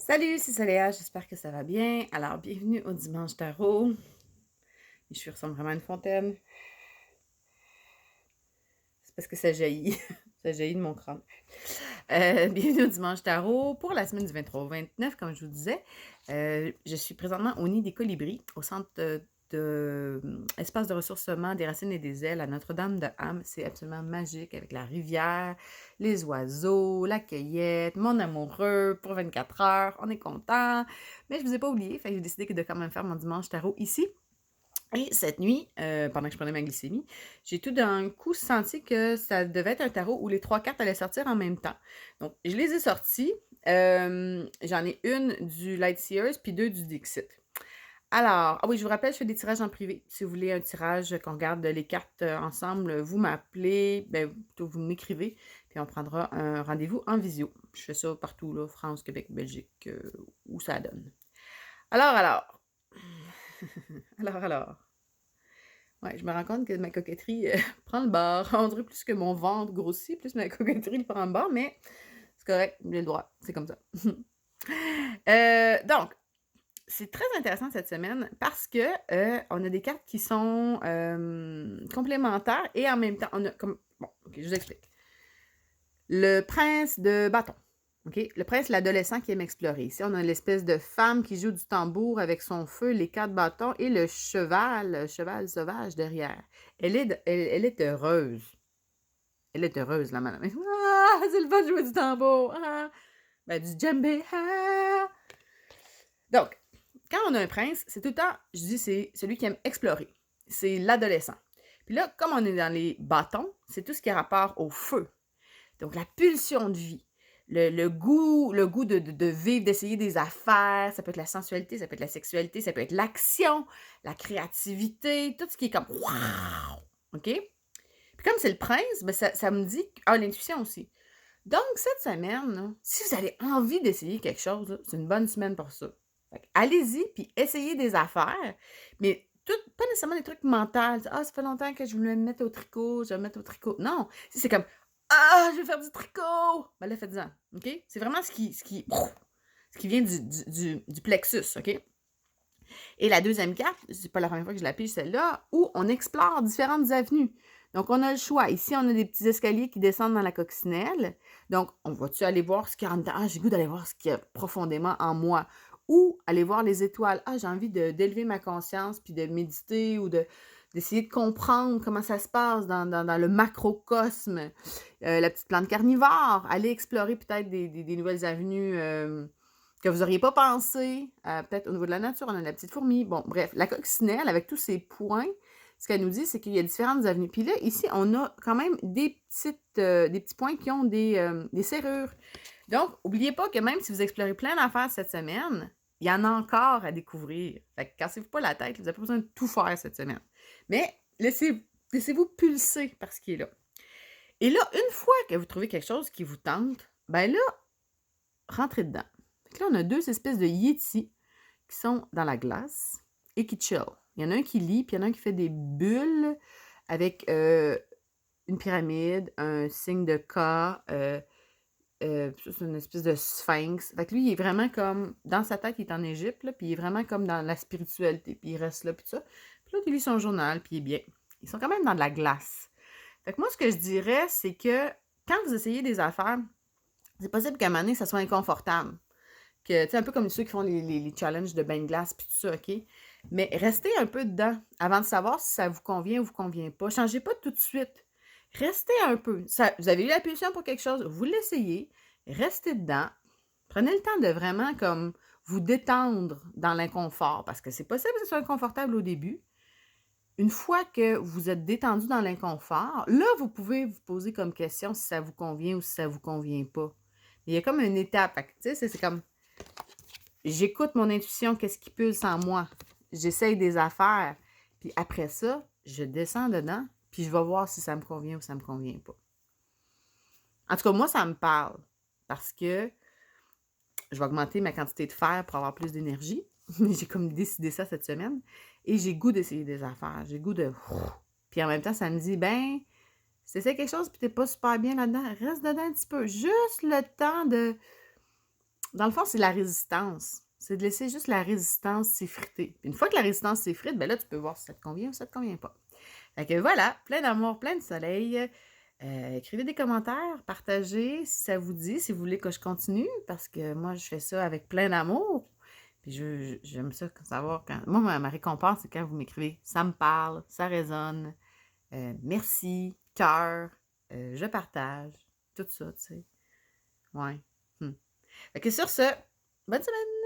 Salut, c'est Soléa, j'espère que ça va bien. Alors, bienvenue au Dimanche Tarot. Je suis ressemble vraiment à une fontaine. C'est parce que ça jaillit. Ça jaillit de mon crâne. Bienvenue au Dimanche Tarot pour la semaine du 23 au 29, comme je vous disais. Je suis présentement au Nid des Colibris, au centre espace de ressourcement des racines et des ailes à Notre-Dame-de-Ham. C'est absolument magique avec la rivière, les oiseaux, la cueillette, mon amoureux pour 24 heures. On est content. Mais je vous ai pas oublié, fait que j'ai décidé de quand même faire mon Dimanche Tarot ici. Et cette nuit, pendant que je prenais ma glycémie, j'ai tout d'un coup senti que ça devait être un tarot où les 3 cartes allaient sortir en même temps. Donc, je les ai sorties. J'en ai une du Light Seers puis 2 du Dixit. Alors, ah oui, je vous rappelle, je fais des tirages en privé. Si vous voulez un tirage, qu'on regarde les cartes ensemble, vous m'appelez, plutôt vous m'écrivez, puis on prendra un rendez-vous en visio. Je fais ça partout, là, France, Québec, Belgique, où ça donne. Alors. alors. Ouais, je me rends compte que ma coquetterie prend le bord. On dirait plus que mon ventre grossit, plus ma coquetterie le prend le bord, mais c'est correct, j'ai le droit, c'est comme ça. Donc, c'est très intéressant cette semaine parce que on a des cartes qui sont complémentaires et en même temps, on a comme... Bon, ok, je vous explique. Le prince de bâton. Okay? Le prince, l'adolescent qui aime explorer. Ici, on a l'espèce de femme qui joue du tambour avec son feu, les 4 bâtons et le cheval sauvage derrière. Elle est heureuse. Elle est heureuse, la madame. Ah, c'est le fun de jouer du tambour. Ah. Ben, du djembé. Ah. Donc, quand on a un prince, c'est tout le temps, je dis, c'est celui qui aime explorer. C'est l'adolescent. Puis là, comme on est dans les bâtons, c'est tout ce qui a rapport au feu. Donc, la pulsion de vie. Le goût de vivre, d'essayer des affaires, ça peut être la sensualité, ça peut être la sexualité, ça peut être l'action, la créativité, tout ce qui est comme wow! OK? Puis comme c'est le prince, ben ça me dit, l'intuition aussi. Donc, cette semaine, là, si vous avez envie d'essayer quelque chose, là, c'est une bonne semaine pour ça. Allez-y, puis essayez des affaires, mais pas nécessairement des trucs mentaux. Ah, ça fait longtemps que je voulais me mettre au tricot, je vais me mettre au tricot. Non, si c'est comme ah, je vais faire du tricot! Ben là, faites-en, OK? C'est vraiment ce qui vient du plexus, OK? Et la deuxième carte, c'est pas la première fois que je la pige celle-là, où on explore différentes avenues. Donc, on a le choix. Ici, on a des petits escaliers qui descendent dans la coccinelle. Donc, on va-tu aller voir ce qu'il y a en dedans? Ah, j'ai le goût d'aller voir ce qu'il y a profondément en moi. Ou aller voir les étoiles. Ah, j'ai envie d'élever ma conscience, puis de méditer ou d'essayer de comprendre comment ça se passe dans le macrocosme. La petite plante carnivore. Aller explorer peut-être des nouvelles avenues que vous n'auriez pas pensé. Peut-être au niveau de la nature, on a la petite fourmi. Bon, bref, la coccinelle, avec tous ses points, ce qu'elle nous dit, c'est qu'il y a différentes avenues. Puis là, ici, on a quand même des petits points qui ont des serrures. Donc, n'oubliez pas que même si vous explorez plein d'affaires cette semaine, il y en a encore à découvrir. Fait que cassez-vous pas la tête, vous n'avez pas besoin de tout faire cette semaine. Mais laissez-vous pulser par ce qui est là. Et là, une fois que vous trouvez quelque chose qui vous tente, ben là, rentrez dedans. Fait que là, on a 2 espèces de yétis qui sont dans la glace et qui chill. Il y en a un qui lit, puis il y en a un qui fait des bulles avec une pyramide, un signe de K, c'est une espèce de sphinx. Fait que lui, il est vraiment comme, dans sa tête, il est en Égypte, là, puis il est vraiment comme dans la spiritualité, puis il reste là, puis ça. Puis là, il lit son journal, puis il est bien. Ils sont quand même dans de la glace. Fait que moi, ce que je dirais, c'est que quand vous essayez des affaires, c'est possible qu'à un moment donné, ça soit inconfortable. Que, tu sais, un peu comme ceux qui font les challenges de bain de glace, puis tout ça, OK? Mais restez un peu dedans avant de savoir si ça vous convient ou vous convient pas. Changez pas tout de suite. Restez un peu. Vous avez eu la pulsion pour quelque chose, vous l'essayez, restez dedans. Prenez le temps de vraiment comme vous détendre dans l'inconfort, parce que c'est possible que ce soit inconfortable au début. Une fois que vous êtes détendu dans l'inconfort, là, vous pouvez vous poser comme question si ça vous convient ou si ça vous convient pas. Il y a comme une étape. Tu sais, c'est comme j'écoute mon intuition, qu'est-ce qui pulse en moi. J'essaye des affaires. Puis après ça, je descends dedans, puis je vais voir si ça me convient ou ça me convient pas. En tout cas, moi, ça me parle. Parce que je vais augmenter ma quantité de fer pour avoir plus d'énergie. J'ai comme décidé ça cette semaine. Et j'ai goût d'essayer des affaires. J'ai goût de... Puis en même temps, ça me dit, ben, si c'est quelque chose puis t'es pas super bien là-dedans, reste dedans un petit peu. Juste le temps de dans le fond, c'est la résistance. C'est de laisser juste la résistance s'effriter. Puis une fois que la résistance s'effrite, ben là, tu peux voir si ça te convient ou ça te convient pas. Fait que voilà, plein d'amour, plein de soleil. Écrivez des commentaires, partagez si ça vous dit, si vous voulez que je continue, parce que moi, je fais ça avec plein d'amour. Puis j'aime ça savoir quand. Moi, ma récompense, c'est quand vous m'écrivez. Ça me parle, ça résonne. Merci, cœur, je partage. Tout ça, tu sais. Ouais. Fait que sur ce, bonne semaine!